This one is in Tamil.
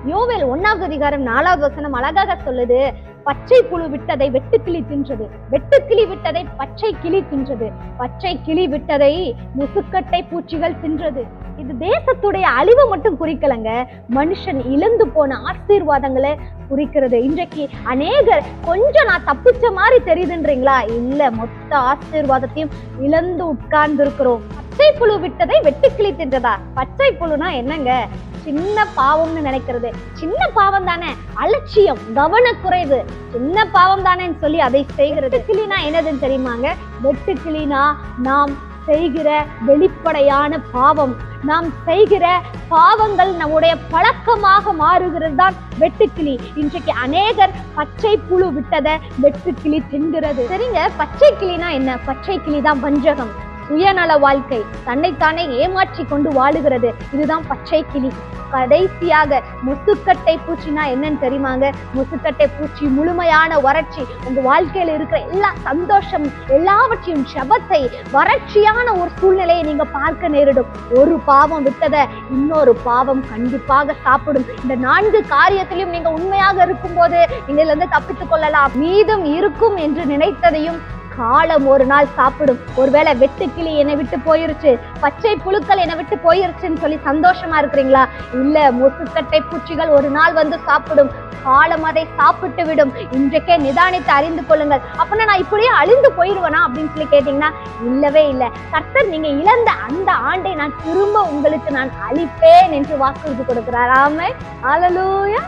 யோவேல் 1வது அதிகாரம் 4வது வசனம் அழகாக சொல்லுது, பச்சை புழு விட்டதை வெட்டுக்கிளி தின்றது, வெட்டுக்கிளி விட்டதை பச்சை கிளி தின்றது, பச்சை கிளி விட்டதை முசுக்கட்டை பூச்சிகள் தின்றது. இது தேசத்துடைய அழிவு மட்டும் குறிக்கலங்க, மனுஷன் இழந்து போன ஆசீர்வாதங்களை குறிக்கிறது. இன்றைக்கு அநேகர் கொஞ்சம் நான் தப்பிச்ச மாதிரி தெரியுதுன்றீங்களா? இல்ல, மொத்த ஆசீர்வாதத்தையும் இழந்து உட்கார்ந்து இருக்கிறோம். பச்சை புழு விட்டதை வெட்டுக்கிளி தின்றதா? பச்சை புழுனா என்னங்க? சின்ன பாவம்னு நினைக்கிறது. சின்ன பாவம் தானே, அலட்சியம், கவனக்குறைவு, சின்ன பாவம் தானேன்னு சொல்லி அதை செய்கிறது. கிளினா என்னதுன்னு தெரியுமாங்க? வெட்டுக்கிளினா நாம் செய்கிற வெளிப்படையான பாவம், நாம் செய்கிற பாவங்கள் நம்முடைய பழக்கமாக மாறுகிறது தான் வெட்டுக்கிளி. இன்றைக்கு அநேகர் பச்சை புழு விட்டதை வெட்டுக்கிளி தின்கிறது. சரிங்க, பச்சை கிளினா என்ன? பச்சை கிளி தான் வஞ்சகம், சுயநல வாழ்க்கை, தன்னைத்தானே ஏமாற்றி கொண்டு வாழுகிறது. இதுதான் பச்சை கிளி. கடைசியாக முசுக்கட்டை பூச்சினா என்னன்னு தெரியுமாங்க? முசுக்கட்டை பூச்சி முழுமையான வறட்சி, உங்க வாழ்க்கையில இருக்கிற எல்லா சந்தோஷம் எல்லாவற்றையும் ஜபத்தை வறட்சியான ஒரு சூழ்நிலையை நீங்க பார்க்க நேரிடும். ஒரு பாவம் விட்டதை இன்னொரு பாவம் கண்டிப்பாக சாப்பிடும். இந்த 4 காரியத்திலும் நீங்க உண்மையாக இருக்கும் போது இதுல இருந்து தப்பித்துக் கொள்ளலாம். மீதம் இருக்கும் என்று நினைத்ததையும் காலம் ஒரு நாள் சாப்பிடும். ஒருவேளை வெட்டுக்கிளி என்னை விட்டு போயிருச்சு, பச்சை புழுக்கள் என்னை விட்டு போயிருச்சுன்னு சொல்லி சந்தோஷமா இருக்கிறீங்களா? இல்ல, முசுக்கட்டை பூச்சிகள் ஒரு நாள் வந்து சாப்பிடும், காலம் அதை சாப்பிட்டு விடும். இன்றைக்கே நிதானித்து அறிந்து கொள்ளுங்கள். அப்பனா நான் இப்படியே அழிந்து போயிடுவேனா அப்படின்னு சொல்லி கேட்டீங்கன்னா இல்லவே இல்லை. கர்த்தர் நீங்க இழந்த அந்த ஆண்டை நான் திரும்ப உங்களுக்கு நான் அளிப்பேன் என்று வாக்குறுதி கொடுக்கிறார். ஆமென், ஹல்லேலூயா.